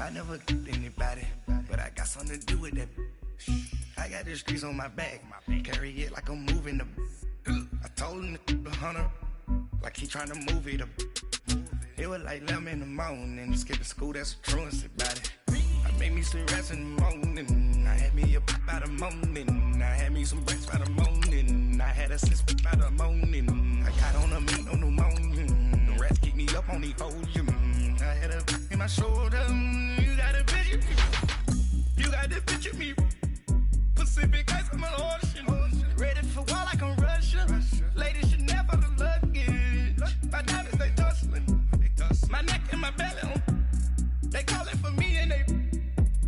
I never anybody, but I got something to do with that. I got the streets on my back, carry it like I'm moving the. I told him to 100, like he trying to move it up. It was like 11 in the morning, skipping school, that's a truancy about it. I made me some rest in the morning, I had me up by the morning. I had me some breaks by the morning, I had a six by the morning. I got on a meat on the morning, the rats keep me up on the volume. I had a in my shoulder, you got a picture me, you got the picture me. Pacific ice on my ocean, ready for war like I'm Russia. Ladies should never the luggage, my diamonds they tussling. My neck and my belly, they call it for me and they.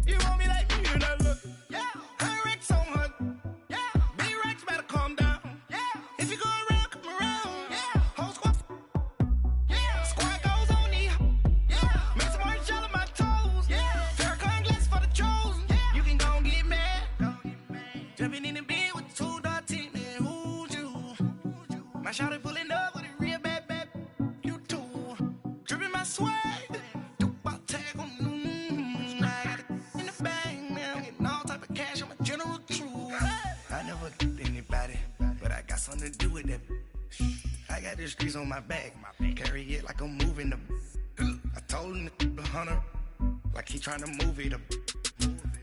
You want me like me and I look. Yeah, her Rex on her. Yeah, B-Rex better calm down. Yeah, if you go around, come around. Yeah, whole squad. Yeah, squad goes on me. Yeah, make some orange gel on my toes. Yeah, Farrakhan glass for the chosen. Yeah, you can go and get mad. Jumping in the bed with two dark teeth, man, who's you? My shawty pulling up with a real bad. You too. Dripping my swag. Something to do with that. I got the streets on my back, carry it like I'm moving the. I told him to 100, like he trying to move it up.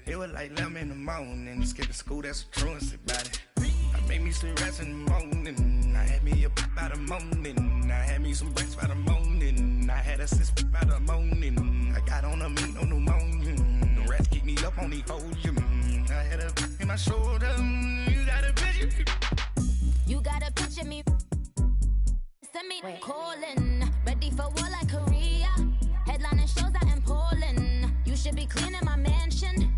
It was like 11 in the morning, skipping school, that's a truancy about it. I made me some rest in the morning, I had me up by the morning. I had me some breaks by the morning, I had a six by the morning. I got on a meat on the morning, the rats keep me up on the volume. I had a in my shoulder, you got a picture. You gotta picture me. Send me calling. Ready for war like Korea. Headlining shows out in Poland. You should be cleaning my mansion.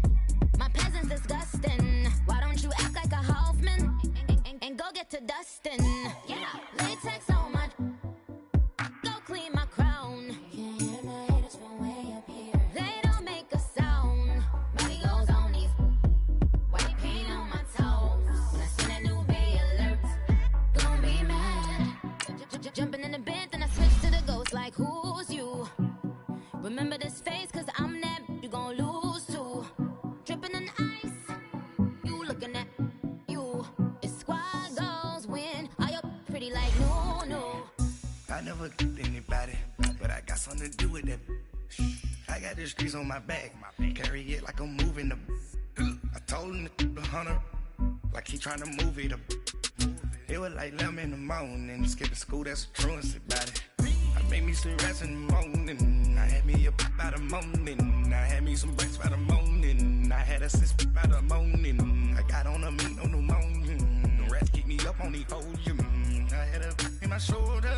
My peasants disgusting. Why don't you act like a Hoffman and go get to dustin'? Yeah, latex on my. Go clean my crown. Can't hear my haters from way up here. They don't make a sound. Money goes on these. White paint on my toes. When I send a new bay alert. Be mad. Jumping in the bed, then I switch to the ghost like who's you? Remember this face, cause I'm that you gon' lose too. Dripping in ice, you looking at you. It's squad goals win. Are you pretty like no? I never anybody, but I got something to do with that. I got the streets on my back, carry it like I'm moving the. I told him to 100, like he trying to move it up. It was like 11 in the morning, skipping school, that's a truancy about it. I made me some rest in the morning, I had me up by the morning. I had me some breaks by the morning, I had a six by the morning. I got on a meat on the morning, the rats keep me up on the volume. I had a in my shoulder,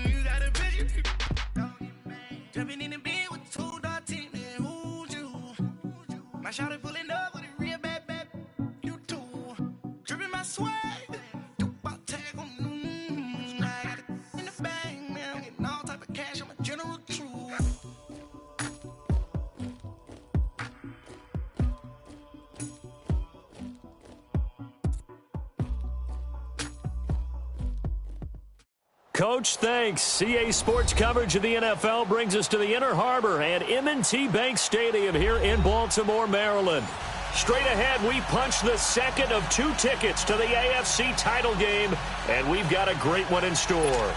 you got a picture. Jumping in the bed with two dark teeth, man, who's you? My shawty pulling up with a real bad. You too. Dripping my swag. Coach, thanks. CA Sports coverage of the NFL brings us to the Inner Harbor and M&T Bank Stadium here in Baltimore, Maryland. Straight ahead, we punch the second of two tickets to the AFC title game, and we've got a great one in store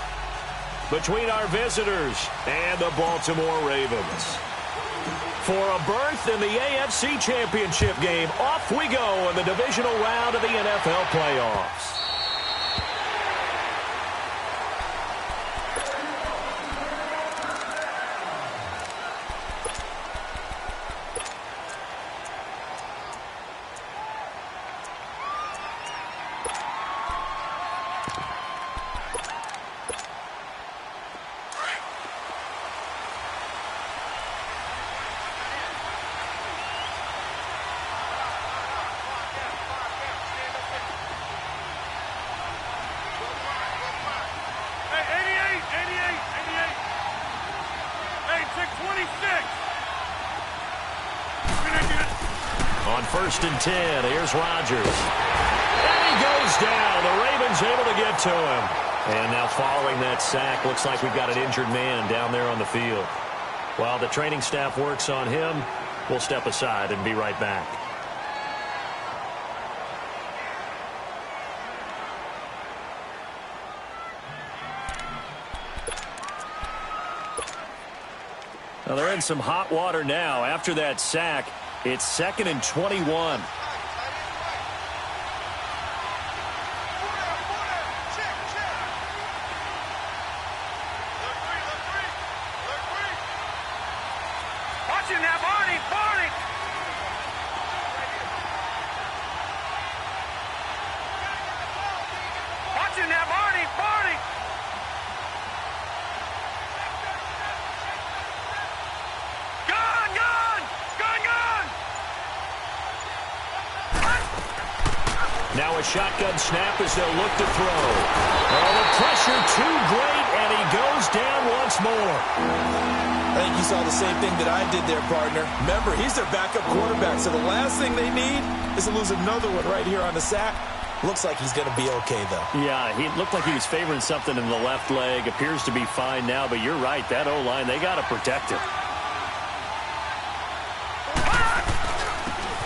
between our visitors and the Baltimore Ravens. For a berth in the AFC Championship game, off we go in the divisional round of the NFL playoffs. On 1st and 10, here's Rodgers. And he goes down. The Ravens able to get to him. And now following that sack, looks like we've got an injured man down there on the field. While the training staff works on him, We'll step aside and be right back. Well, they're in some hot water now. After that sack, it's 2nd and 21. Now a shotgun snap as they'll look to throw. Oh, the pressure too great, and he goes down once more. I think you saw the same thing that I did there, partner. Remember, he's their backup quarterback, so the last thing they need is to lose another one right here on the sack. Looks like he's going to be okay, though. Yeah, he looked like he was favoring something in the left leg. Appears to be fine now, but you're right. That O-line, they got to protect him.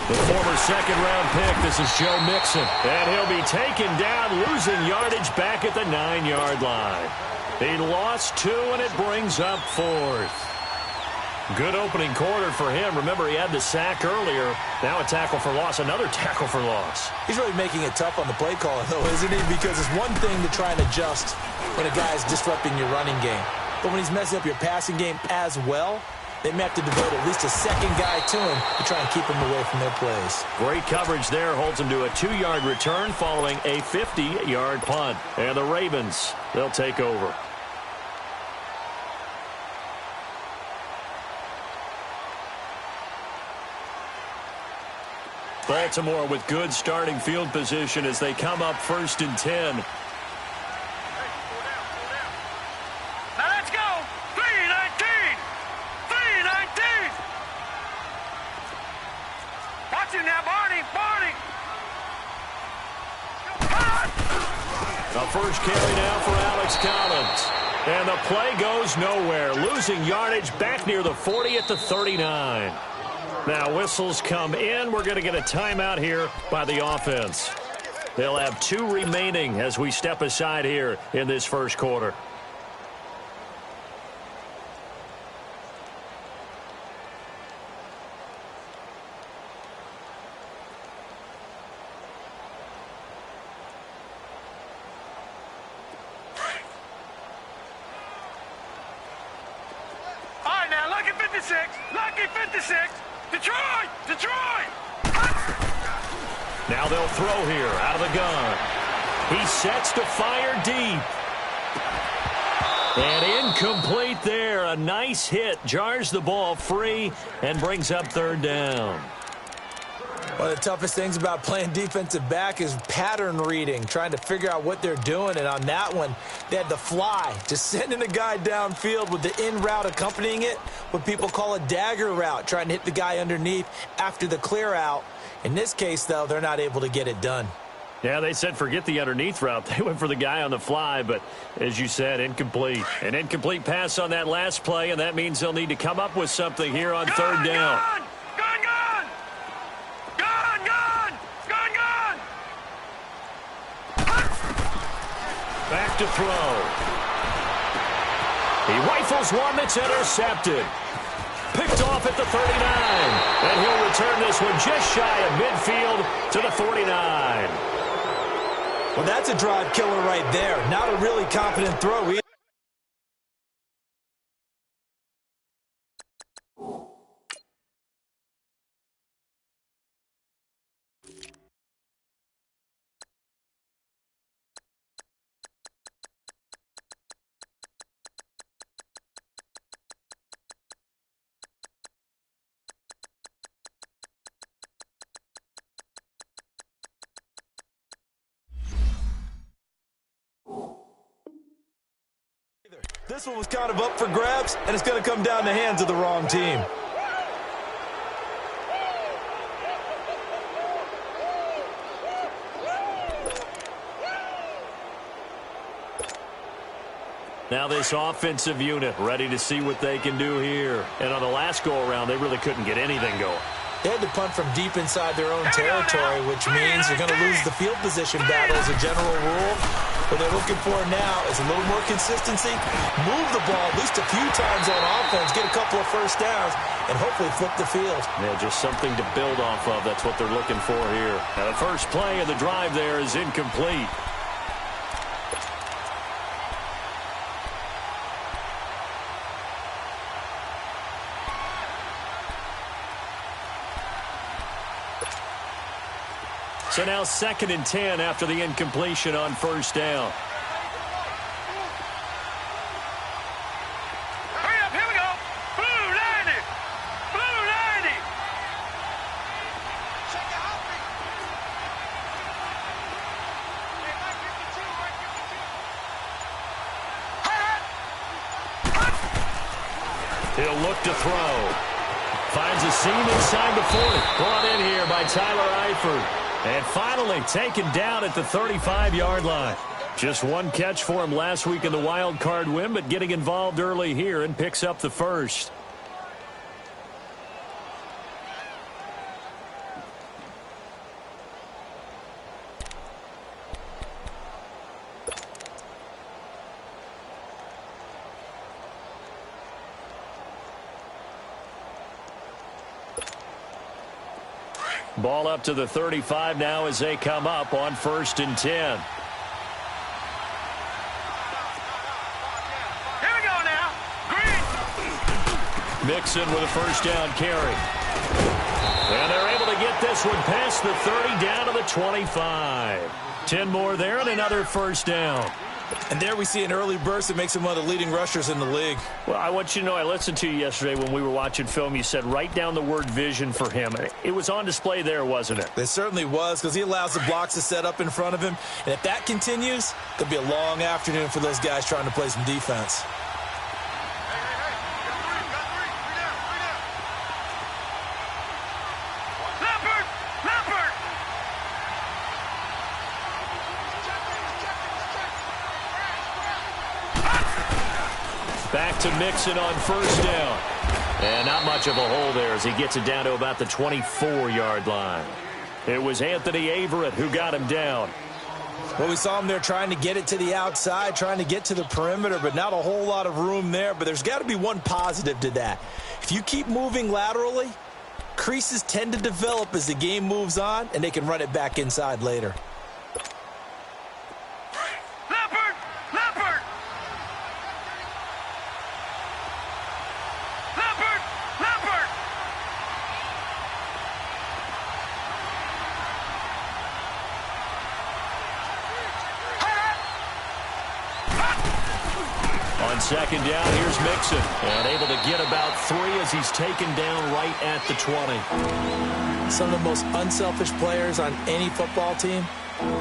The former second-round pick, this is Joe Mixon. And he'll be taken down, losing yardage back at the 9-yard line. He lost 2, and it brings up 4th. Good opening quarter for him. Remember, he had the sack earlier. Now a tackle for loss, another tackle for loss. He's really making it tough on the play caller, though, isn't he? Because it's one thing to try and adjust when a guy is disrupting your running game. But when he's messing up your passing game as well, they may have to devote at least a second guy to him to try and keep him away from their plays. Great coverage there. Holds him to a 2-yard return following a 50-yard punt. And the Ravens, they'll take over. Baltimore with good starting field position as they come up 1st and 10. First carry now for Alex Collins. And the play goes nowhere. Losing yardage back near the 40 at the 39. Now whistles come in. We're going to get a timeout here by the offense. They'll have 2 remaining as we step aside here in this first quarter. Now they'll throw here out of the gun. He sets to fire deep. And incomplete there. A nice hit. Jars the ball free and brings up 3rd down. One of the toughest things about playing defensive back is pattern reading, trying to figure out what they're doing. And on that one, they had the fly, just sending a guy downfield with the in route accompanying it, what people call a dagger route, trying to hit the guy underneath after the clear out. In this case, though, they're not able to get it done. Yeah, they said forget the underneath route. They went for the guy on the fly, but as you said, incomplete. An incomplete pass on that last play, and that means they'll need to come up with something here on 3rd down. Back to throw. He rifles one that's intercepted. Picked off at the 39. And he'll return this one just shy of midfield to the 49. Well, that's a drive killer right there. Not a really confident throw either. This one was kind of up for grabs, and it's going to come down the hands of the wrong team. Now this offensive unit ready to see what they can do here. And on the last go-around, they really couldn't get anything going. They had to punt from deep inside their own territory, which means you're going to lose the field position battle as a general rule. What they're looking for now is a little more consistency, move the ball at least a few times on offense, get a couple of first downs, and hopefully flip the field. Yeah, just something to build off of. That's what they're looking for here. Now, the first play of the drive there is incomplete. So now 2nd and 10 after the incompletion on first down. Hurry up, here we go. Blue 90. Blue 90. Check it out. He'll look to throw. Finds a seam inside the 40. Brought in here by Tyler Eifert. And finally taken down at the 35-yard line. Just one catch for him last week in the wild card win, but getting involved early here and picks up the first. Ball up to the 35 now as they come up on 1st and 10. Here we go now. Green. Mixon with a first down carry. And they're able to get this one past the 30 down to the 25. 10 more there and another first down. And there we see an early burst that makes him one of the leading rushers in the league. Well, I want you to know, I listened to you yesterday when we were watching film. You said write down the word vision for him. It was on display there, wasn't it? It certainly was, because he allows the blocks to set up in front of him. And if that continues, it'll be a long afternoon for those guys trying to play some defense. Back to Mixon on first down. And not much of a hole there as he gets it down to about the 24-yard line. It was Anthony Averett who got him down. Well, we saw him there trying to get it to the outside, trying to get to the perimeter, but not a whole lot of room there. But there's got to be one positive to that. If you keep moving laterally, creases tend to develop as the game moves on, and they can run it back inside later. On second down, here's Mixon. And able to get about 3 as he's taken down right at the 20. Some of the most unselfish players on any football team,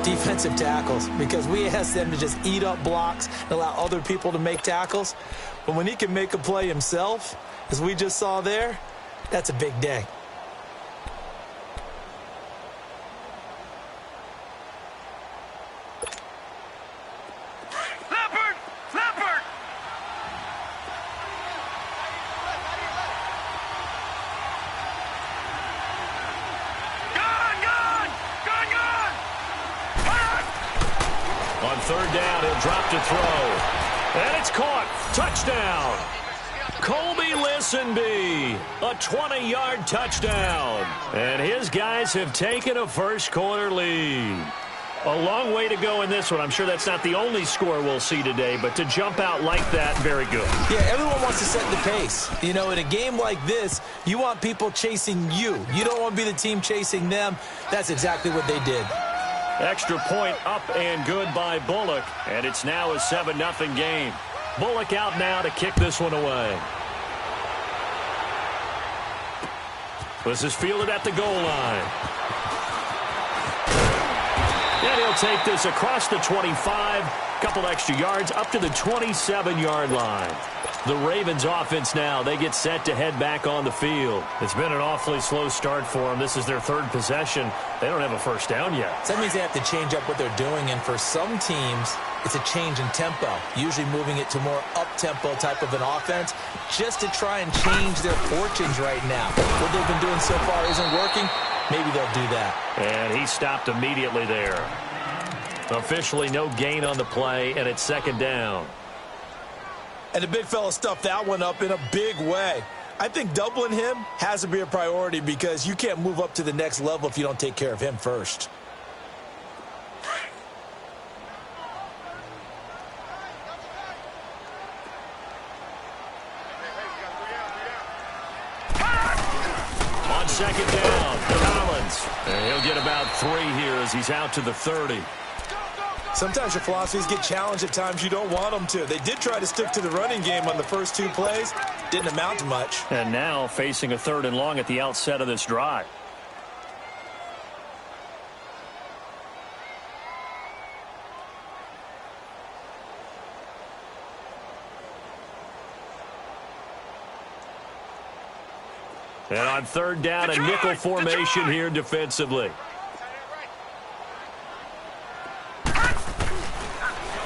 defensive tackles, because we ask them to just eat up blocks and allow other people to make tackles. But when he can make a play himself, as we just saw there, that's a big day. Third down, he'll drop to throw. And it's caught. Touchdown. Colby Listenby, a 20-yard touchdown. And his guys have taken a first-quarter lead. A long way to go in this one. I'm sure that's not the only score we'll see today, but to jump out like that, very good. Yeah, everyone wants to set the pace. You know, in a game like this, you want people chasing you. You don't want to be the team chasing them. That's exactly what they did. Extra point up and good by Bullock, and it's now a 7-0 game. Bullock out now to kick this one away. This is fielded at the goal line. And he'll take this across the 25, couple extra yards, up to the 27-yard line. The Ravens offense now, they get set to head back on the field. It's been an awfully slow start for them. This is their third possession. They don't have a first down yet. So that means they have to change up what they're doing, and for some teams, it's a change in tempo, usually moving it to more up-tempo type of an offense just to try and change their fortunes right now. What they've been doing so far isn't working. Maybe they'll do that. And he stopped immediately there. Officially no gain on the play, and it's second down. And the big fella stuffed that one up in a big way. I think doubling him has to be a priority because you can't move up to the next level if you don't take care of him first. On second down, Collins. And he'll get about 3 here as he's out to the 30. Sometimes your philosophies get challenged at times you don't want them to. They did try to stick to the running game on the first 2 plays. Didn't amount to much. And now facing a 3rd and long at the outset of this drive. And on 3rd down, a nickel formation here defensively.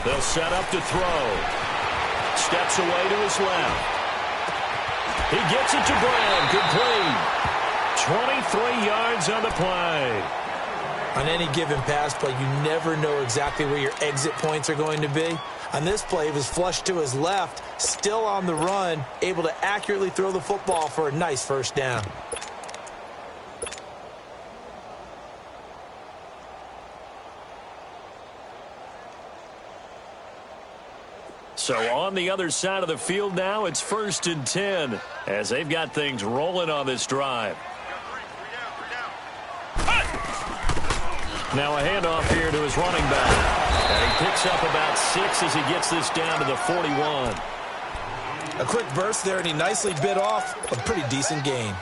They'll set up to throw. Steps away to his left. He gets it to Brown. Complete. 23 yards on the play. On any given pass play, you never know exactly where your exit points are going to be. On this play, it was flushed to his left, still on the run, able to accurately throw the football for a nice first down. So on the other side of the field now, it's 1st and 10 as they've got things rolling on this drive. Now a handoff here to his running back. And he picks up about 6 as he gets this down to the 41. A quick burst there, and he nicely bit off a pretty decent gain.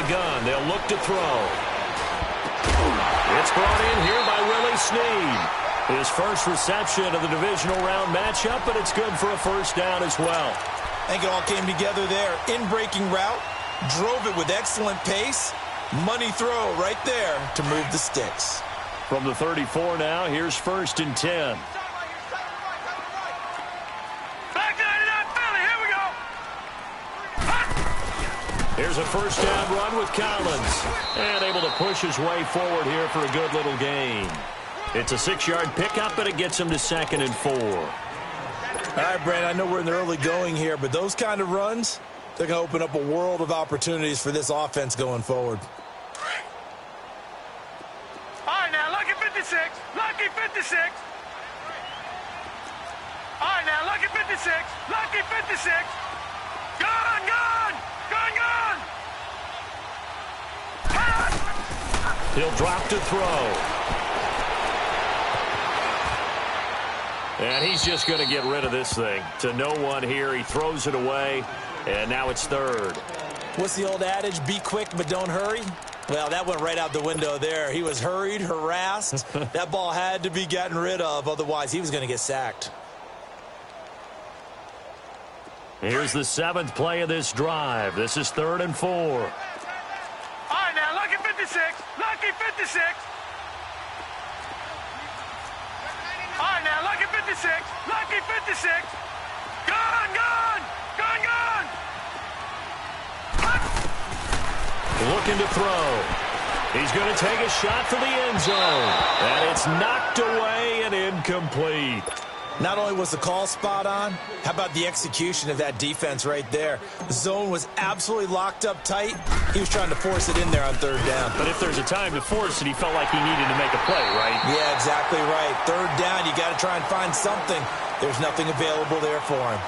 Gun. They'll look to throw. It's brought in here by Willie Snead. His first reception of the divisional round matchup, but it's good for a first down as well. I think it all came together there. In-breaking route, drove it with excellent pace. Money throw right there to move the sticks. From the 34 now, here's 1st and 10. Here's a first down run with Collins. And able to push his way forward here for a good little gain. It's a 6-yard pickup, but it gets him to 2nd and 4. All right, Brandon, I know we're in the early going here, but those kind of runs, they're going to open up a world of opportunities for this offense going forward. All right, now, lucky 56. Lucky 56. All right, now, lucky 56. Lucky 56. Gone, gone. Gone, gone! He'll drop to throw. And he's just going to get rid of this thing. To no one here. He throws it away. And now it's 3rd. What's the old adage? Be quick, but don't hurry. Well, that went right out the window there. He was hurried, harassed. That ball had to be gotten rid of. Otherwise, he was going to get sacked. Here's the 7th play of this drive. This is 3rd and 4. All right, now, lucky 56. Lucky 56. All right, now, lucky 56. Lucky 56. Gone, gone. Gone, gone. Looking to throw. He's going to take a shot for the end zone. And it's knocked away and incomplete. Not only was the call spot on, how about the execution of that defense right there? The zone was absolutely locked up tight. He was trying to force it in there on 3rd down. But if there's a time to force it, he felt like he needed to make a play, right? Yeah, exactly right. 3rd down, you got to try and find something. There's nothing available there for him.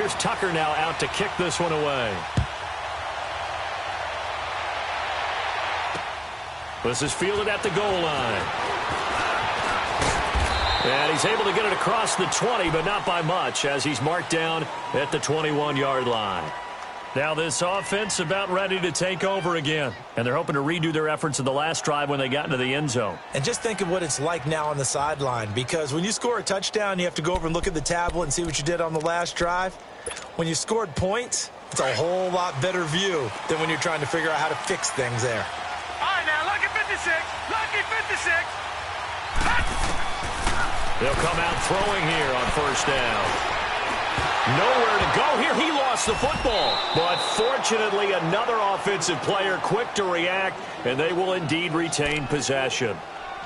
Here's Tucker now out to kick this one away. This is fielded at the goal line. And he's able to get it across the 20, but not by much, as he's marked down at the 21-yard line. Now this offense about ready to take over again. And they're hoping to redo their efforts in the last drive when they got into the end zone. And just think of what it's like now on the sideline, because when you score a touchdown, you have to go over and look at the tablet and see what you did on the last drive. When you scored points, it's a whole lot better view than when you're trying to figure out how to fix things there. All right, now, lucky 56. Lucky 56. They'll come out throwing here on first down. Nowhere to go here. He lost the football. But fortunately, another offensive player quick to react, and they will indeed retain possession.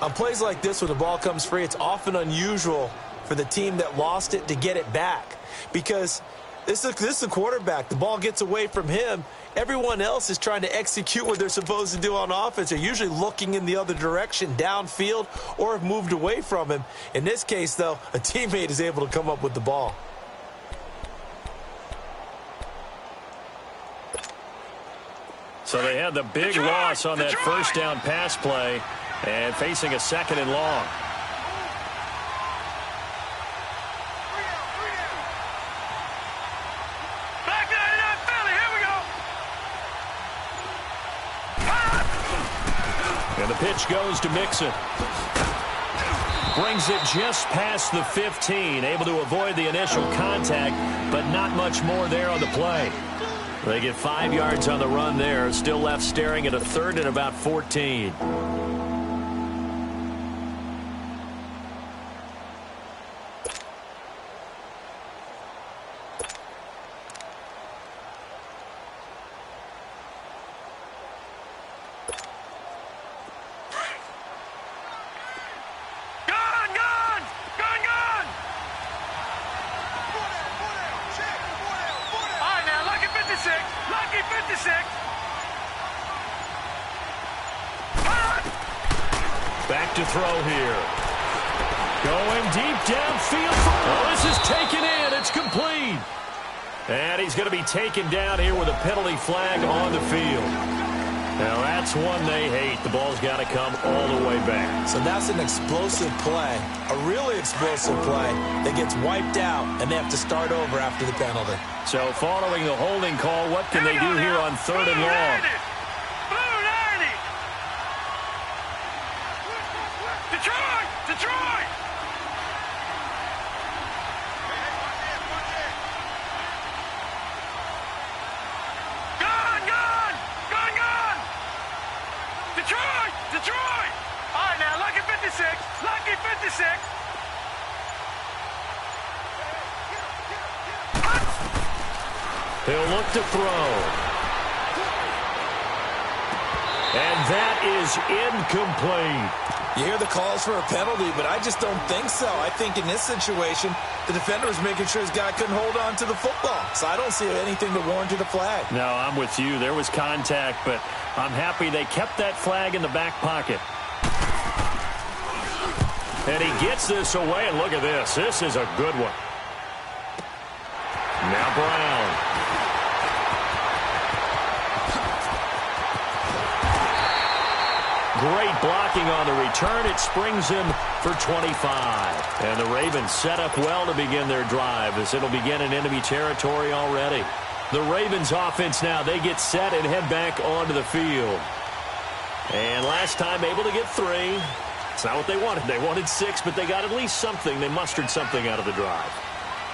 On plays like this, when the ball comes free, it's often unusual for the team that lost it to get it back. Because this is the quarterback. The ball gets away from him. Everyone else is trying to execute what they're supposed to do on offense. They're usually looking in the other direction, downfield, or have moved away from him. In this case, though, a teammate is able to come up with the ball. So they had the big loss on that first down pass play and facing a second and long. And the pitch goes to Mixon. Brings it just past the 15. Able to avoid the initial contact, but not much more there on the play. They get 5 yards on the run there. Still left staring at a third and about 14. Back to throw here. Going deep downfield. Oh, this is taken in. It's complete. And he's going to be taken down here with a penalty flag on the field. Now, that's one they hate. The ball's got to come all the way back. So that's an explosive play, a really explosive play that gets wiped out, and they have to start over after the penalty. So following the holding call, what can they do here on third and long? Detroit! Gone! Detroit! All right, now, lucky 56. Lucky 56. He'll look to throw. And that is incomplete. You hear the calls for a penalty, but I just don't think so. I think in this situation, the defender was making sure his guy couldn't hold on to the football. So I don't see anything to warrant a flag. No, I'm with you. There was contact, but I'm happy they kept that flag in the back pocket. And he gets this away, and look at this. This is a good one. Now Brown. Great blocking on the return. It springs him for 25. And the Ravens set up well to begin their drive, as it'll begin in enemy territory already. The Ravens offense now, they get set and head back onto the field. And last time able to get 3. It's not what they wanted. They wanted 6, but they got at least something. They mustered something out of the drive.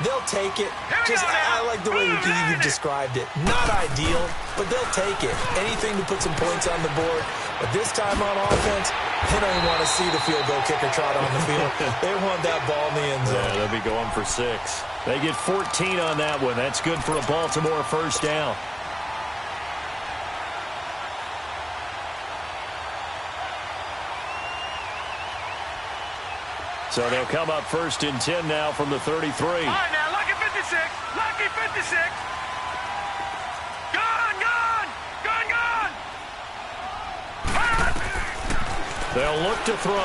They'll take it. I like the way you've described it. Not ideal, but they'll take it. Anything to put some points on the board. But this time on offense, they don't even want to see the field goal kicker trot on the field. They want that ball in the end zone. Yeah, they'll be going for 6. They get 14 on that one. That's good for a Baltimore first down. So they'll come up first and 10 now from the 33. All right, now, lucky 56. Lucky 56. Gone! They'll look to throw.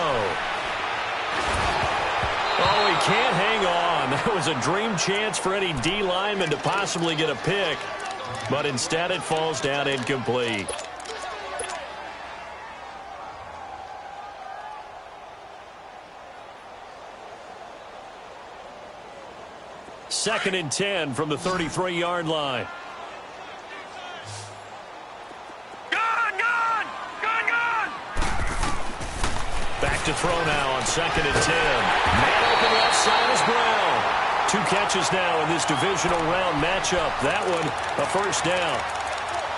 Oh, he can't hang on. That was a dream chance for any D lineman to possibly get a pick, but instead it falls down incomplete. Second and 10 from the 33-yard line. Back to throw now on second and 10. Man open left side is Brown. 2 catches now in this divisional round matchup. That one, a first down.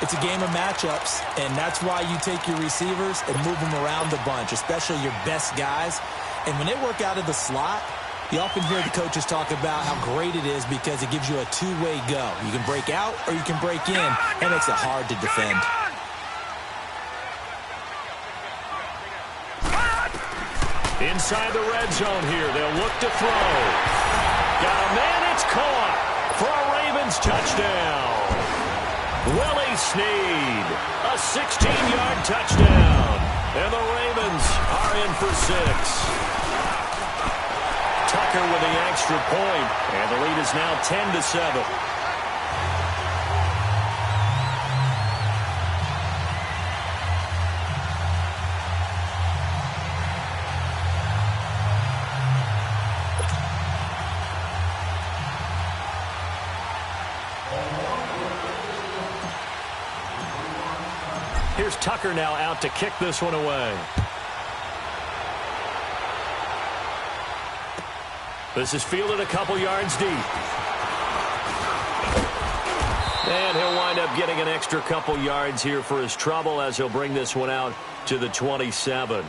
It's a game of matchups, and that's why you take your receivers and move them around the bunch, especially your best guys. And when they work out of the slot, you often hear the coaches talk about how great it is because it gives you a two-way go. You can break out or you can break in. That makes it hard to defend. Inside the red zone here. They'll look to throw. Got a man. It's caught for a Ravens touchdown. Willie Snead, a 16-yard touchdown. And the Ravens are in for 6. Tucker with the extra point, and the lead is now 10-7. Here's Tucker now out to kick this one away. This is fielded a couple yards deep. And he'll wind up getting an extra couple yards here for his trouble as he'll bring this one out to the 27.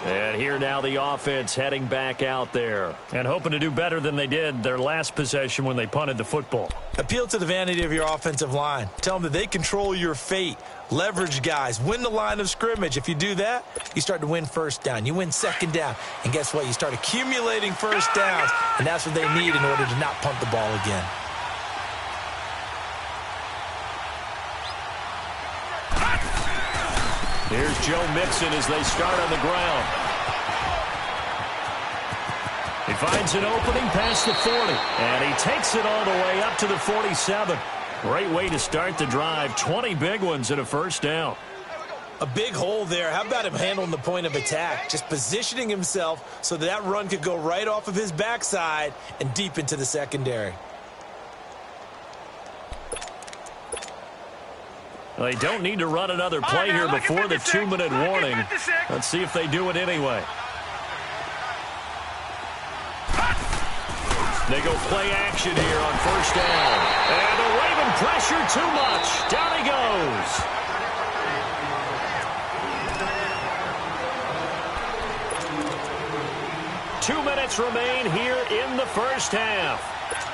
And here now the offense heading back out there and hoping to do better than they did their last possession when they punted the football. Appeal to the vanity of your offensive line. Tell them that they control your fate. Leverage guys. Win the line of scrimmage. If you do that, you start to win first down. You win second down. And guess what? You start accumulating first downs. And that's what they need in order to not punt the ball again. Here's Joe Mixon as they start on the ground. He finds an opening past the 40, and he takes it all the way up to the 47. Great way to start the drive. 20 big ones and a first down. A big hole there. How about him handling the point of attack? Just positioning himself so that run could go right off of his backside and deep into the secondary. They don't need to run another play here before the 2-minute warning. Let's see if they do it anyway. They go play action here on first down. And the Raven pressure too much. Down he goes. Two minutes remain here in the first half.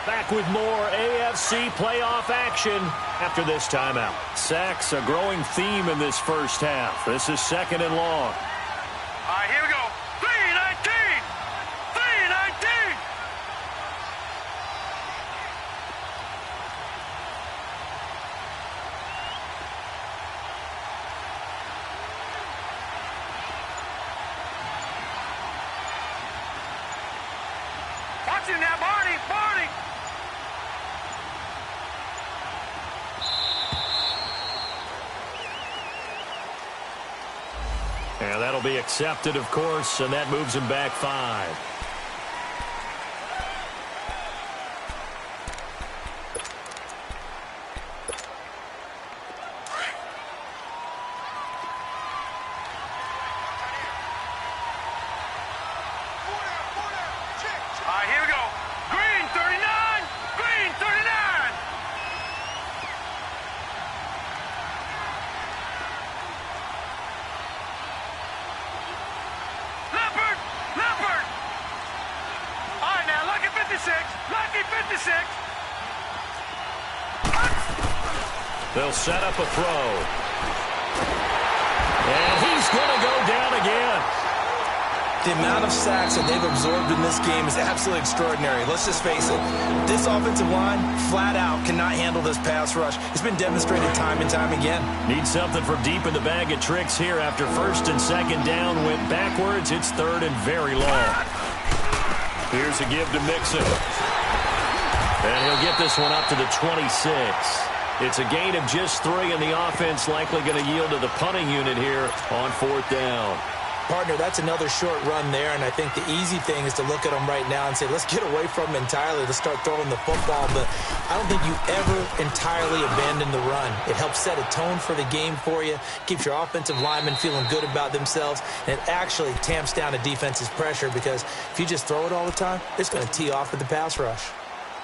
Back with more AFC playoff action after this timeout. Sacks a growing theme in this first half. This is second and long. All right, here we go. 3-19! 3-19! Watch it now, Barney! Barney! And that'll be accepted, of course, and that moves him back 5. All right, here we go. Green 39! Green 39! Leopard! Leopard! All right, now, lucky 56. Lucky 56. They'll set up a throw. And he's going to go down again. The amount of sacks that they've absorbed in this game is absolutely extraordinary. Let's just face it. This offensive line, flat out, cannot handle this pass rush. It's been demonstrated time and time again. Need something from deep in the bag of tricks here after first and second down went backwards. It's third and very long. Here's a give to Mixon. And he'll get this one up to the 26. It's a gain of just 3, and the offense likely going to yield to the punting unit here on 4th down. Partner, that's another short run there, and I think the easy thing is to look at them right now and say, let's get away from them entirely. Let's start throwing the football, but I don't think you ever entirely abandon the run. It helps set a tone for the game for you, keeps your offensive linemen feeling good about themselves, and it actually tamps down a defense's pressure because if you just throw it all the time, it's going to tee off with the pass rush.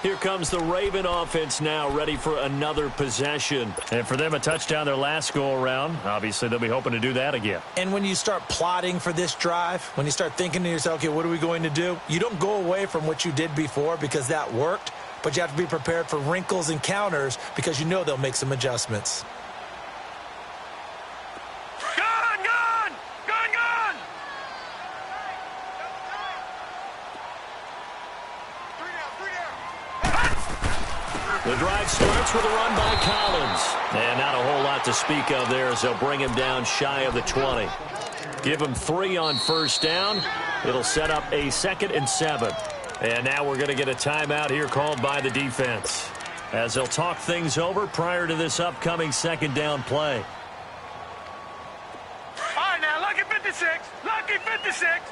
Here comes the Raven offense now, ready for another possession. And for them, a touchdown their last go-around. Obviously, they'll be hoping to do that again. And when you start plotting for this drive, when you start thinking to yourself, okay, what are we going to do? You don't go away from what you did before because that worked, but you have to be prepared for wrinkles and counters because you know they'll make some adjustments. The drive starts with a run by Collins. And not a whole lot to speak of there as they'll bring him down shy of the 20. Give him 3 on 1st down. It'll set up a 2nd and 7. And now we're going to get a timeout here called by the defense as they'll talk things over prior to this upcoming 2nd down play. All right, now, lucky 56. Lucky 56.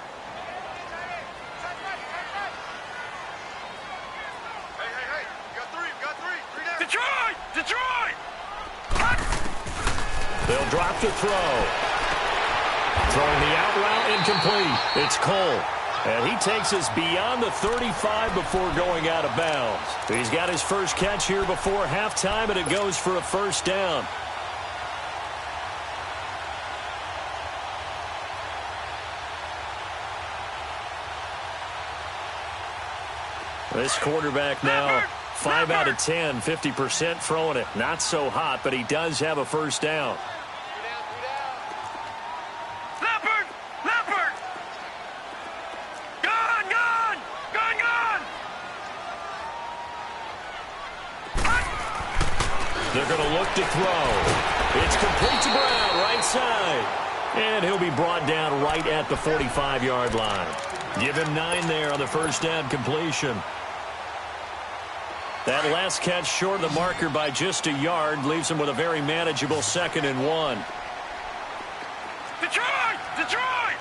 Detroit! Detroit! They'll drop to throw. Throwing the out route incomplete. It's Cole. And he takes us beyond the 35 before going out of bounds. He's got his first catch here before halftime, and it goes for a 1st down. This quarterback now 5 out of 10, 50% throwing it. Not so hot, but he does have a 1st down. Leopard! Leopard! Gone! Gone! Gone! Gone! They're going to look to throw. It's complete to Brown, right side. And he'll be brought down right at the 45-yard line. Give him 9 there on the 1st down completion. That last catch short of the marker by just a yard leaves him with a very manageable 2nd and 1. Detroit! Detroit!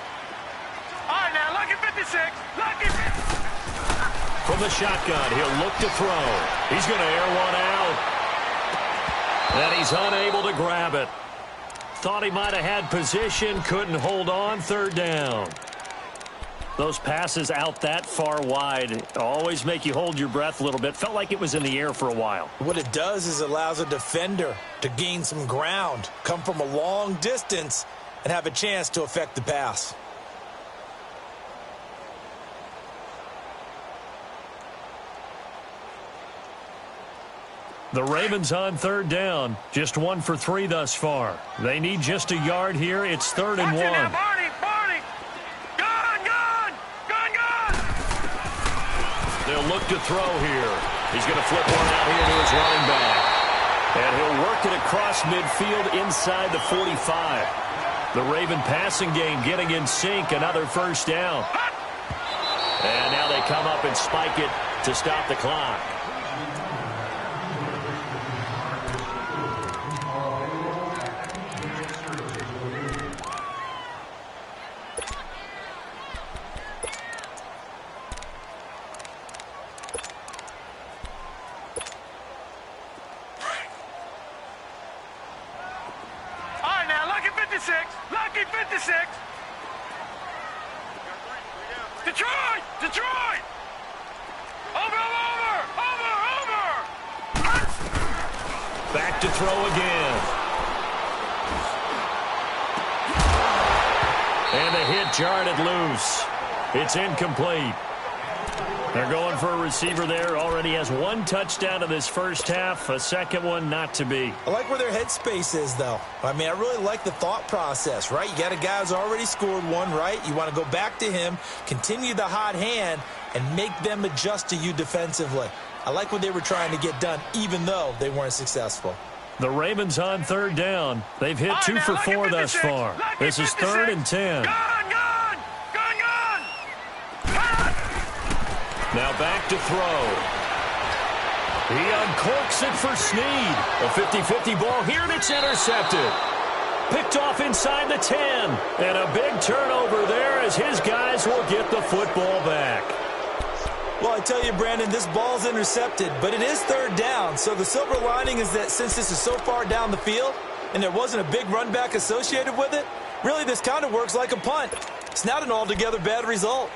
All right, now, lucky 56. Lucky 56. From the shotgun, he'll look to throw. He's going to air one out. And he's unable to grab it. Thought he might have had position, couldn't hold on, 3rd down. Those passes out that far wide always make you hold your breath a little bit. Felt like it was in the air for a while. What it does is it allows a defender to gain some ground, come from a long distance, and have a chance to affect the pass. The Ravens on 3rd down. Just 1 for 3 thus far. They need just a yard here. It's 3rd and 1. Now, Barney! Barney! Gone! Gone! Gone! Gone! They'll look to throw here. He's going to flip one out here to his running back. And he'll work it across midfield inside the 45. The Raven passing game getting in sync. Another 1st down. And now they come up and spike it to stop the clock. Lucky 56. Detroit! Detroit! Over! Back to throw again. And the hit jarred it loose. It's incomplete. They're going for a receiver there. Already has 1 touchdown in this first half. A 2nd one not to be. I like where their headspace is, though. I mean, I really like the thought process, right? You got a guy who's already scored 1, right? You want to go back to him, continue the hot hand, and make them adjust to you defensively. I like what they were trying to get done, even though they weren't successful. The Ravens on 3rd down. They've hit 2 for 4 thus far. This is 3rd and 10. Now back to throw. He uncorks it for Snead. A 50-50 ball here, and it's intercepted. Picked off inside the 10. And a big turnover there as his guys will get the football back. Well, I tell you, Brandon, this ball's intercepted, but it is third down. So the silver lining is that since this is so far down the field and there wasn't a big run back associated with it, really this kind of works like a punt. It's not an altogether bad result.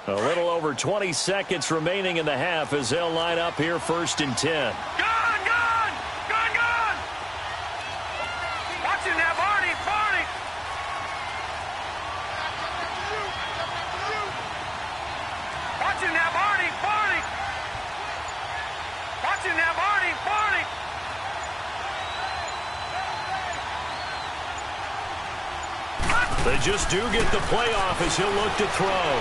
A little over 20 seconds remaining in the half as they'll line up here 1st and 10. Gone! Watch it now, Barney! Watch it now, Barney! Watch it now, Barney! They just do get the playoff as he'll look to throw.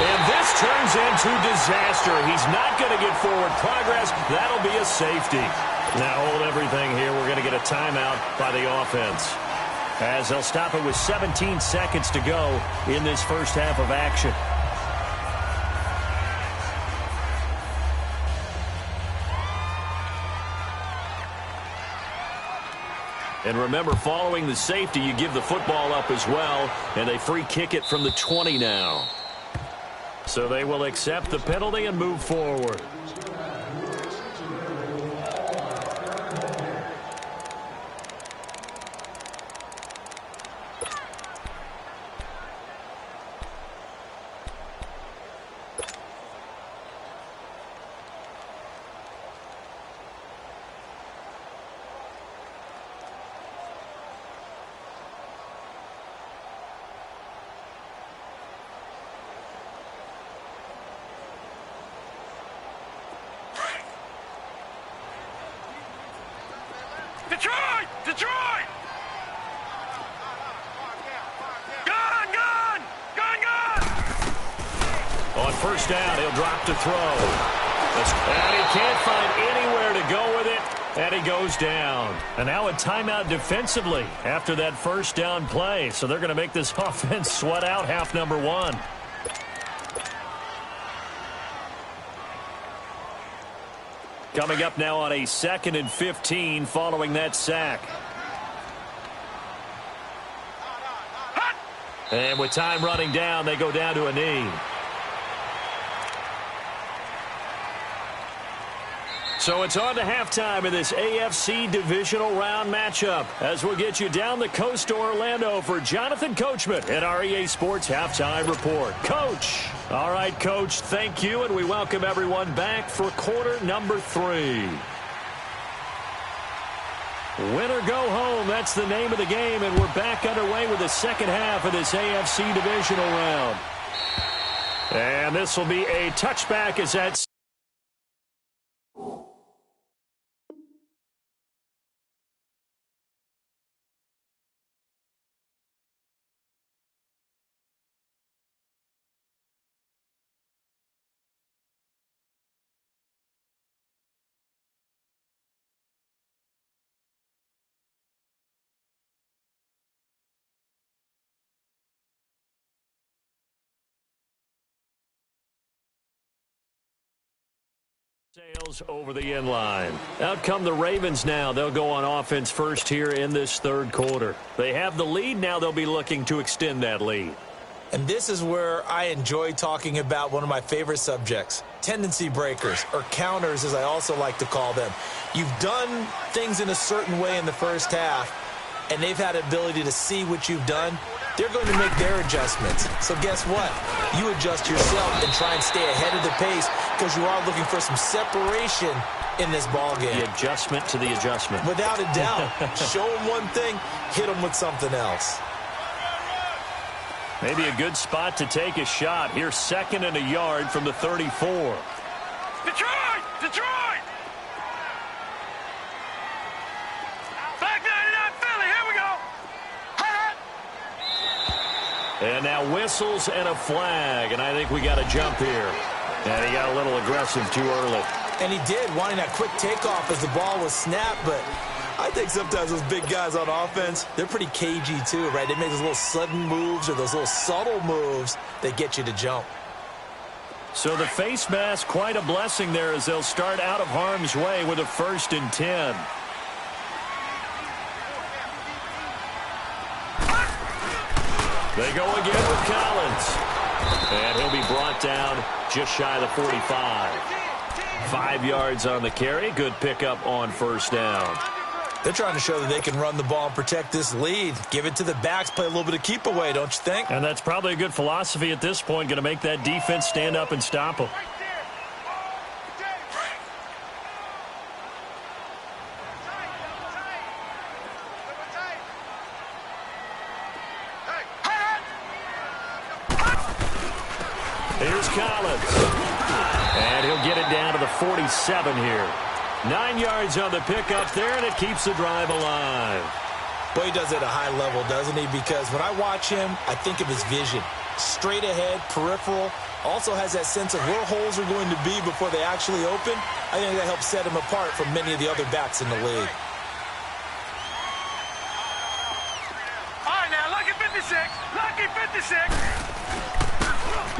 And this turns into disaster. He's not going to get forward progress. That'll be a safety. Now hold everything here. We're going to get a timeout by the offense, as they'll stop it with 17 seconds to go in this first half of action. And remember, following the safety, you give the football up as well, and they free kick it from the 20 now. So they will accept the penalty and move forward. Detroit! Gone! On first down, he'll drop to throw. And he can't find anywhere to go with it, and he goes down. And now a timeout defensively after that first down play. So they're going to make this offense sweat out half number one. Coming up now on a 2nd and 15 following that sack. And with time running down, they go down to a knee. So it's on to halftime in this AFC divisional round matchup, as we'll get you down the coast to Orlando for Jonathan Coachman at our EA Sports Halftime Report. Coach. All right, Coach, thank you, and we welcome everyone back for quarter number 3. Win or go home, that's the name of the game, and we're back underway with the second half of this AFC divisional round. And this will be a touchback as that's sails over the end line. Out come the Ravens now. They'll go on offense first here in this third quarter. They have the lead. Now they'll be looking to extend that lead. And this is where I enjoy talking about one of my favorite subjects, tendency breakers, or counters as I also like to call them. You've done things in a certain way in the first half, and they've had the ability to see what you've done. They're going to make their adjustments. So guess what? You adjust yourself and try and stay ahead of the pace because you are looking for some separation in this ball game. The adjustment to the adjustment. Without a doubt. Show them one thing, hit them with something else. Maybe a good spot to take a shot. Here's 2nd and a yard from the 34. Detroit! Back 99 Philly, here we go! And now whistles and a flag, and I think we got a jump here. And he got a little aggressive too early. And he did, wanting that quick takeoff as the ball was snapped, but I think sometimes those big guys on offense, they're pretty cagey too, right? They make those little sudden moves or those little subtle moves that get you to jump. So the face mask, quite a blessing there as they'll start out of harm's way with a 1st and 10. They go again with Collins. And he'll be brought down just shy of the 45. 5 yards on the carry. Good pickup on 1st down. They're trying to show that they can run the ball and protect this lead. Give it to the backs, play a little bit of keep away, don't you think? And that's probably a good philosophy at this point. Going to make that defense stand up and stop them. Here's Collins. And he'll get it down to the 47 here. 9 yards on the pickup there, and it keeps the drive alive. Boy, he does it at a high level, doesn't he? Because when I watch him, I think of his vision. Straight ahead, peripheral. Also has that sense of where holes are going to be before they actually open. I think that helps set him apart from many of the other backs in the league. All right, now, lucky 56. Lucky 56.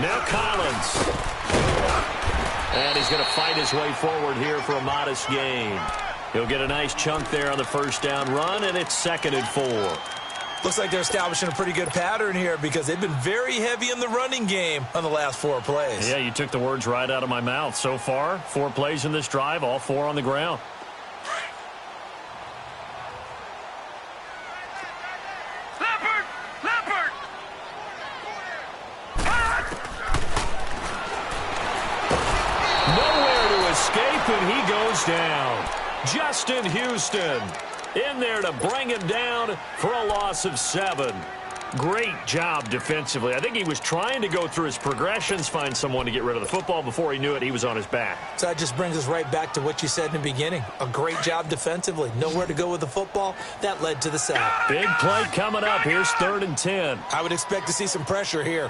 Now Collins. And he's going to fight his way forward here for a modest gain. He'll get a nice chunk there on the 1st down run, and it's 2nd and 4. Looks like they're establishing a pretty good pattern here because they've been very heavy in the running game on the last 4 plays. Yeah, you took the words right out of my mouth. So far, 4 plays in this drive, all 4 on the ground. And he goes down. Justin Houston in there to bring him down for a loss of 7. Great job defensively. I think he was trying to go through his progressions, find someone to get rid of the football. Before he knew it, he was on his back. So that just brings us right back to what you said in the beginning. A great job defensively. Nowhere to go with the football. That led to the sack. Big play coming up. Here's 3rd and 10. I would expect to see some pressure here.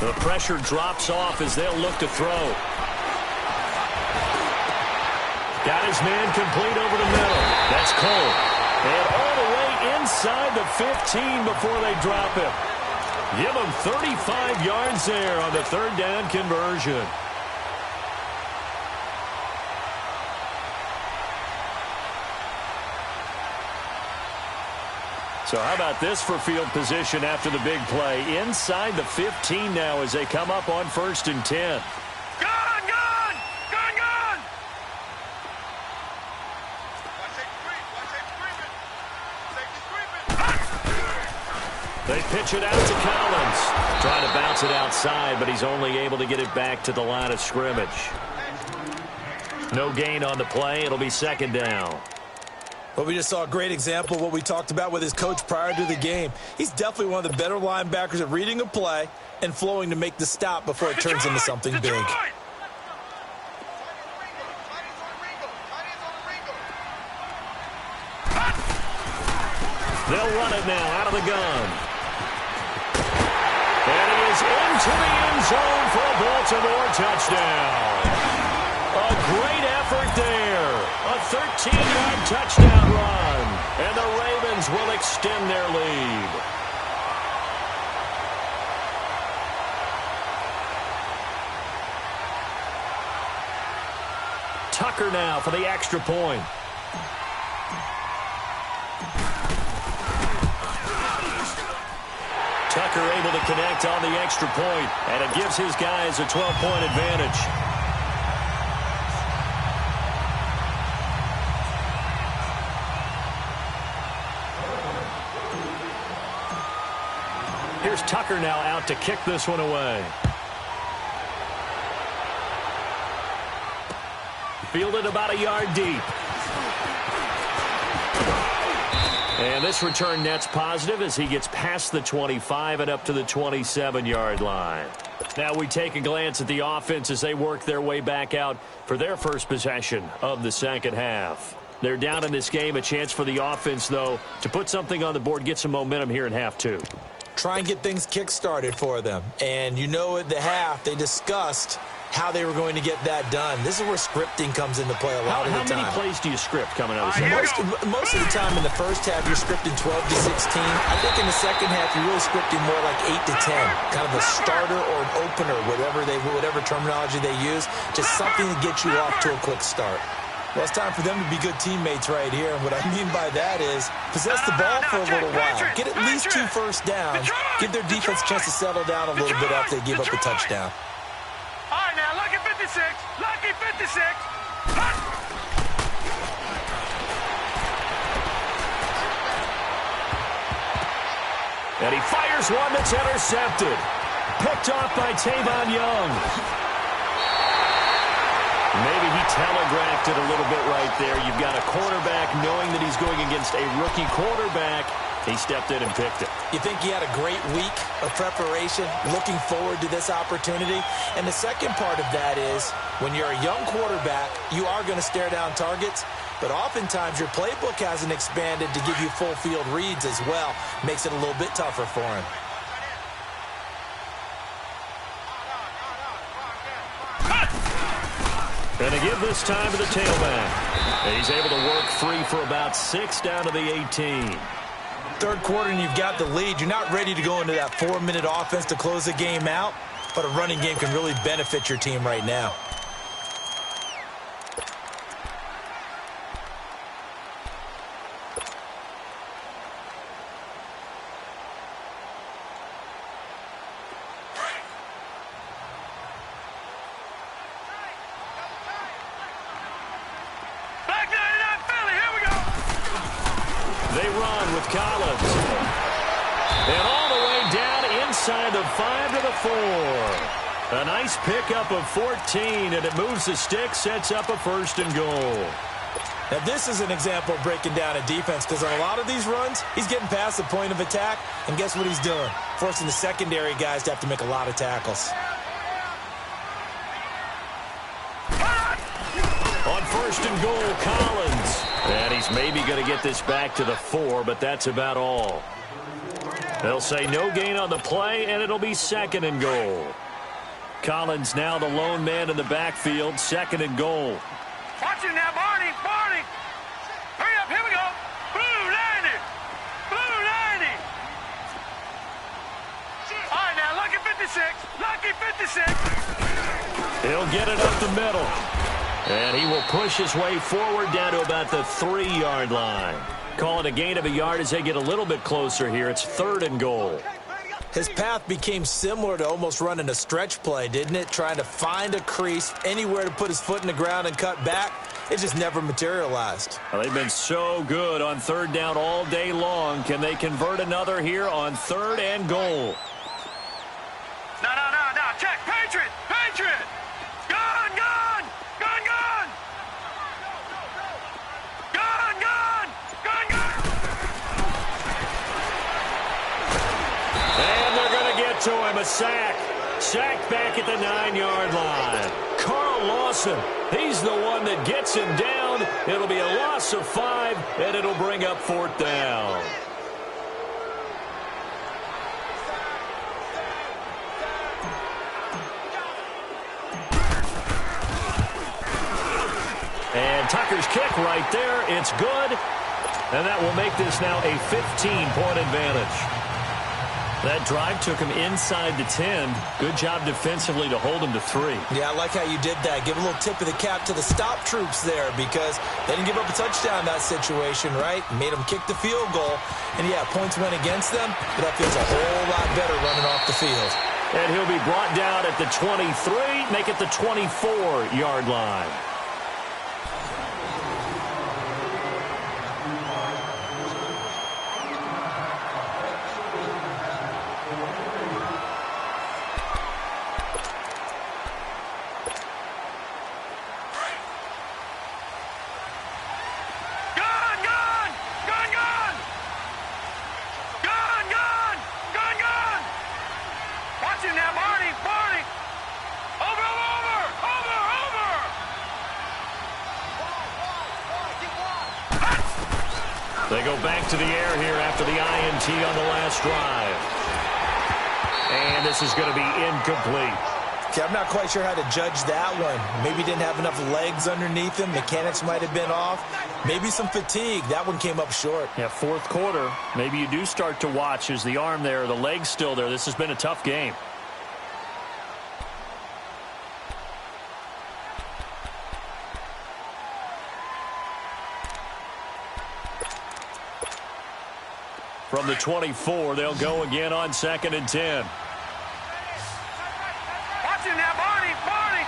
The pressure drops off as they'll look to throw. Got his man complete over the middle. That's Cole. And all the way inside the 15 before they drop him. Give him 35 yards there on the 3rd down conversion. So how about this for field position after the big play? Inside the 15 now as they come up on 1st and 10. Gone! They pitch it out to Collins. Trying to bounce it outside, but he's only able to get it back to the line of scrimmage. No gain on the play. It'll be 2nd down. Well, we just saw a great example of what we talked about with his coach prior to the game. He's definitely one of the better linebackers at reading a play and flowing to make the stop before it turns into something big. They'll run it now out of the gun. And he is into the end zone for a Baltimore touchdown. A great effort there. A 13-yard touchdown run. And the Ravens will extend their lead. Tucker now for the extra point. Tucker able to connect on the extra point, and it gives his guys a 12-point advantage. Here's Tucker now out to kick this one away. Fielded about a yard deep. And this return net's positive as he gets past the 25 and up to the 27-yard line. Now we take a glance at the offense as they work their way back out for their first possession of the second half. They're down in this game. A chance for the offense, though, to put something on the board, get some momentum here in half two. Try and get things kick-started for them. And you know at the half they discussed how they were going to get that done. This is where scripting comes into play a lot of the time. How many plays do you script coming out of the Most of the time in the first half, you're scripting 12 to 16. I think in the second half, you're really scripting more like 8 to 10. Kind of a starter or an opener, whatever terminology they use. Just something to get you off to a quick start. Well, it's time for them to be good teammates right here. And what I mean by that is possess the ball for a little while. Get at least 2 first downs. Give their defense a chance to settle down a little bit after they give up a touchdown. All right, now, lucky 56. Lucky 56. And he fires one that's intercepted. Picked off by Tavon Young. Maybe he telegraphed it a little bit right there. You've got a quarterback knowing that he's going against a rookie quarterback. He stepped in and picked it. You think he had a great week of preparation, looking forward to this opportunity? And the second part of that is, when you're a young quarterback, you are going to stare down targets, but oftentimes your playbook hasn't expanded to give you full field reads as well. Makes it a little bit tougher for him. And to give this time to the tailback. And he's able to work free for about 6 down to the 18. Third quarter and you've got the lead. You're not ready to go into that 4-minute offense to close the game out, but a running game can really benefit your team right now. Collins. And all the way down inside the 5 to the 4. A nice pickup of 14, and it moves the stick, sets up a 1st and goal. Now, this is an example of breaking down a defense, because on a lot of these runs, he's getting past the point of attack, and guess what he's doing? Forcing the secondary guys to have to make a lot of tackles. On 1st and goal, Collins. And he's maybe going to get this back to the 4, but that's about all. They'll say no gain on the play, and it'll be 2nd and goal. Collins now the lone man in the backfield, 2nd and goal. Watch it now, Barney. Barney. Hurry up, here we go. Blue 90. Blue 90. All right, now, lucky 56. Lucky 56. He'll get it up the middle. And he will push his way forward down to about the 3-yard line. Calling a gain of a yard as they get a little bit closer here. It's 3rd and goal. His path became similar to almost running a stretch play, didn't it? Trying to find a crease, anywhere to put his foot in the ground and cut back. It just never materialized. Well, they've been so good on 3rd down all day long. Can they convert another here on 3rd and goal? No. Check. Patriot. Patriot. Gone. And they're going to get to him, a sack. Sacked back at the 9-yard line. Carl Lawson, he's the one that gets him down. It'll be a loss of 5, and it'll bring up 4th down. And Tucker's kick right there. It's good. And that will make this now a 15-point advantage. That drive took him inside the 10. Good job defensively to hold him to 3. Yeah, I like how you did that. Give a little tip of the cap to the stop troops there, because they didn't give up a touchdown in that situation, right? Made them kick the field goal. And, yeah, points went against them, but that feels a whole lot better running off the field. And he'll be brought down at the 23, make it the 24-yard line. They go back to the air here after the INT on the last drive. And this is going to be incomplete. Okay, I'm not quite sure how to judge that one. Maybe didn't have enough legs underneath him. Mechanics might have been off. Maybe some fatigue. That one came up short. Yeah, fourth quarter. Maybe you do start to watch. Is the arm there, the leg's still there? This has been a tough game. From the 24, they'll go again on 2nd and 10. Watch him now, Barney! Barney!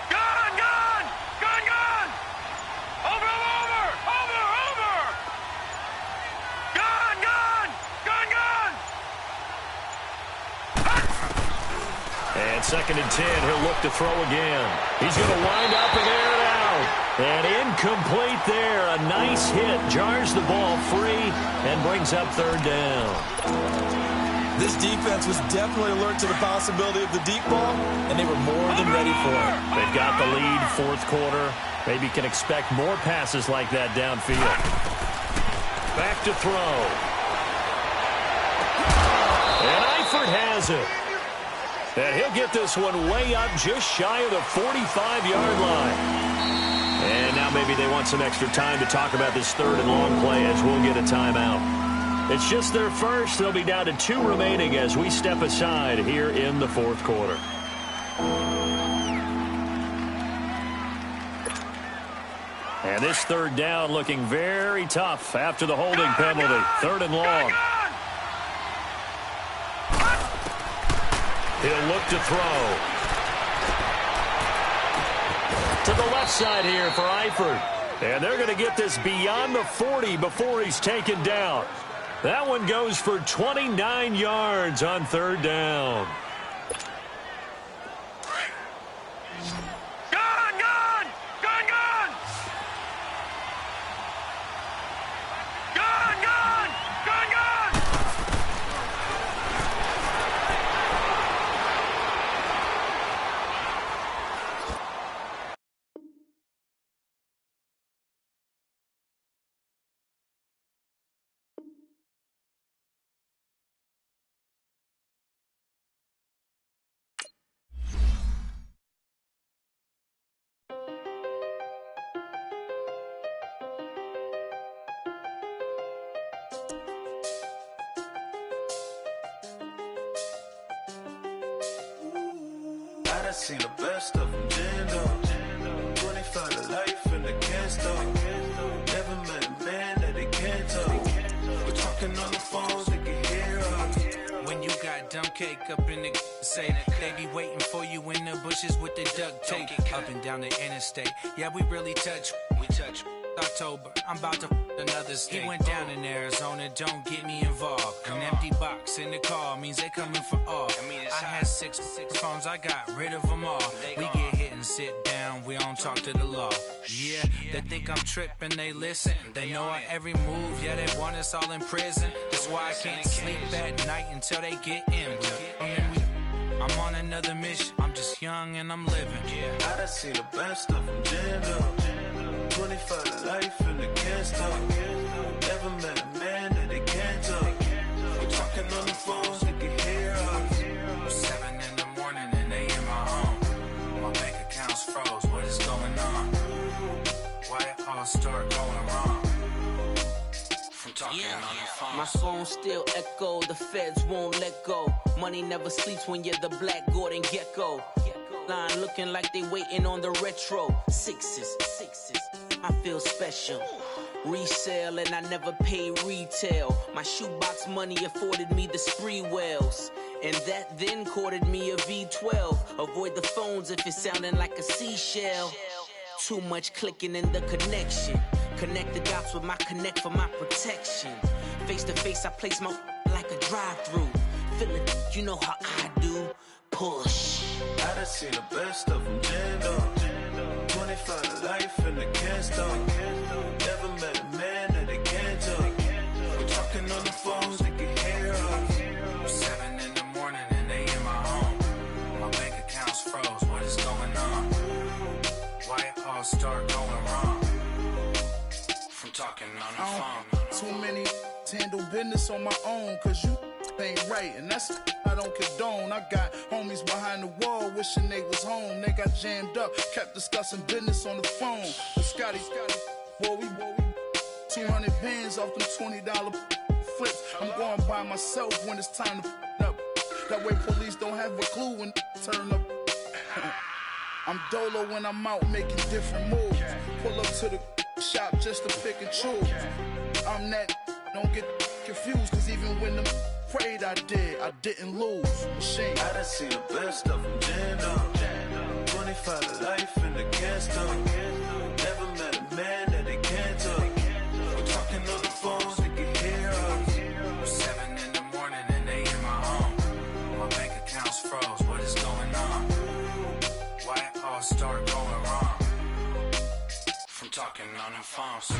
Gun! Gun! Gun! Gun! Over! Over! Over! Over! Gun! Gun! Gun! Gun! And 2nd and 10, he'll look to throw again. He's going to wind up and air it out. And incomplete there. A nice hit. Jars the ball free and brings up 3rd down. This defense was definitely alert to the possibility of the deep ball, and they were more than ready for it. They've got the lead, fourth quarter. Maybe can expect more passes like that downfield. Back to throw. And Eifert has it. And he'll get this one way up just shy of the 45-yard line. And now maybe they want some extra time to talk about this 3rd and long play as we'll get a timeout. It's just their first. They'll be down to 2 remaining as we step aside here in the fourth quarter. And this 3rd down looking very tough after the holding penalty. 3rd and long. He'll look to throw. To the left side here for Eifert. And they're going to get this beyond the 40 before he's taken down. That one goes for 29 yards on 3rd down. Gun! Gun! Gun! Gun! Gun! Gun! Gun! Gun! I seen the best of them, Jando. 25 to life and they can't stop. Never met a man that they can't talk. We're talking on the phones, they can hear us. When you got dumb cake up in the say they be waiting for you in the bushes with the duct tape. Up and down the interstate, yeah, we really touch. We touch. October, I'm about to another state. He went down in Arizona, don't get me involved. An empty box in the car means they coming for all. I had six phones, I got rid of them all. We get hit and sit down, we don't talk to the law. Yeah, they think I'm tripping, they listen. They know our every move, yeah, they want us all in prison. That's why I can't sleep at night until they get in. I'm on another mission, I'm just young and I'm living. I done seen the best of them, Jando. 25 to life and they can't stop. Never met a man that they can't talk. We're talking on the phones, they can hear us. 7 in the morning and they in my home. My bank account's froze, what is going on? Why it all start going wrong? From talking on the phone. My phone still echo, the feds won't let go. Money never sleeps when you're the Black Gordon Gecko. Line looking like they waiting on the retro. Sixes, I feel special. Resale and I never pay retail. My shoebox money afforded me the spree wells. And that then courted me a V12. Avoid the phones if it's sounding like a seashell. Too much clicking in the connection. Connect the dots with my connect for my protection. Face to face, I place my like a drive-through. Feeling, you know how I do. Push. I done seen the best of them, Jando. 25 to life and they can't stop. Never met a man that they can't talk. We're talking on the phones, they can hear us. 7 in the morning and they in my home. My bank account's froze, what is going on? Why it all start going wrong? From talking on the phone. Too many to handle business on my own, cause you ain't right, and that's I don't condone. I got homies behind the wall wishing they was home. They got jammed up, kept discussing business on the phone. But Scotty, boy, we 200 bands off them $20 flips. I'm going by myself when it's time to up. That way police don't have a clue when turn up. I'm dolo when I'm out making different moves. Pull up to the shop just to pick and choose. I'm that, don't get confused, cause even when them prayed I didn't lose. Machine. I done seen the best of them jammed up. 25 to life in the can't stop. Never met a man that they can't talk. We're talking on the phones, they can hear us. 7 in the morning and they in my home. My bank account's froze, what is going on? Why it all start going wrong? From talking on the phones.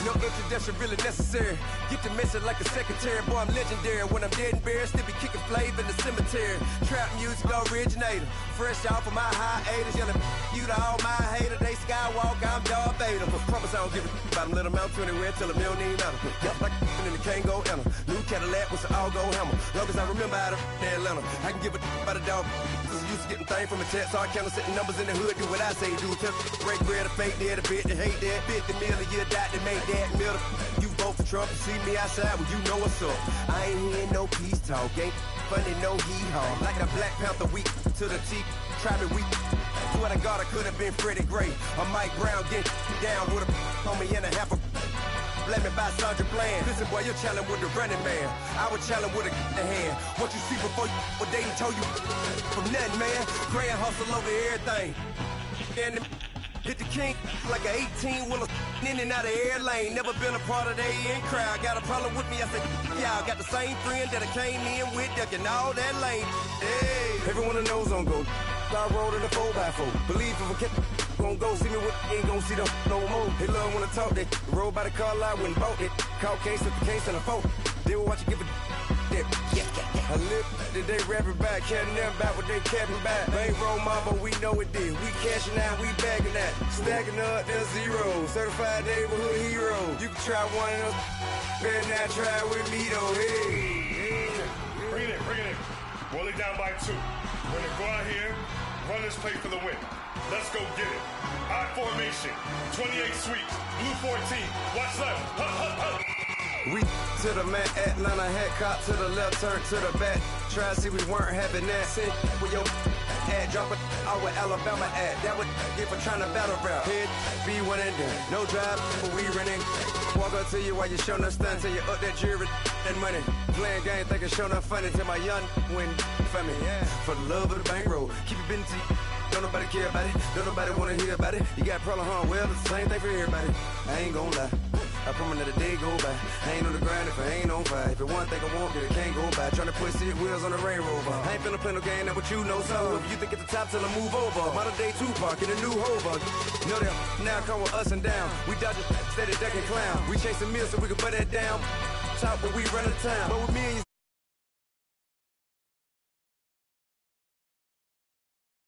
No introduction really necessary. Get the message like a secretary. Boy, I'm legendary. When I'm dead and buried, still be kicking flavor in the cemetery. Trap music originator. Fresh off of my hiatus. Yelling you to all my haters. They skywalk, I'm Darth Vader. Promise I don't give a about them. Let them out to anywhere till them don't need matter. Yup, like in the can't go enter. New Cadillac with an all-go hammer. Long as I remember how to Atlanta. I can give a about a dog. Used to getting things from a text, so I count setting numbers in the hood. Do what I say, do. Tell break bread, a fake dead, a bit, to hate that. 50 million, you die to make that middle. You vote for Trump, you see me outside, well, you know what's up. I ain't hearing no peace talk, ain't funny, no hee-haw. Like the Black Panther week to the teeth, try me weak. Swear to God, I could have been Freddie Gray. Or Mike Brown, get down with a on me and a half a. Let me buy Sandra Bland. Listen, boy, you're challenging with the running man. I was challenging with a hand. What you see before you, what they told you from nothing, man. Grand hustle over everything. And hit the king like an 18-wheeler in and out of air lane. Never been a part of the in crowd. Got a problem with me, I said, y'all got the same friend that I came in with, ducking all that lane. Hey, everyone that knows on go. I rolled in a 4x4. Believe if a kid gon' go see me with ain't gon' see them no more. They love when I talk, they roll by the car lot when bought it. Call case with the case and a phone. They will watch you give a dip. I live that they rapping back, catching them back what they capping back. Bankroll mob, but we know it did. We cashing out, we bagging that. Stacking up, there's zero. Certified neighborhood hero. You can try one of them, better not try with me though. Hey. Bring it in. Roll it down by 2. We're gonna go out here, run this play for the win. Let's go get it. I formation, 28 sweeps, blue 14. Watch left. We to the man, Atlanta head cop to the left, turn to the back. Try to see we weren't having that. Sit with your ad, drop it out with Alabama ad. That would get for trying to battle rap. Head, be one and done. No drive, but we running. Walk up to you while you showing us stunts till you up that jewelry and money. Playing game, thinking showing up funny till my young win for me. Yeah. For the love of the bankroll, keep it busy. Don't nobody care about it. Don't nobody wanna hear about it. You got a problem, huh? Well, it's the same thing for everybody. I ain't gon' lie. I promise that a day go by. I ain't on the grind if I ain't on fire. If it one thing I want, then it can't go by. Tryna put seat wheels on the Range Rover. I ain't finna play no game, that what you know. So if you think it's the top till I move over. Modern day Tupac in a new Hova. Know that now come with us and down. We dodge it, steady ducking clown. We chasing meals so we can put that down. Top when we run the town. But with me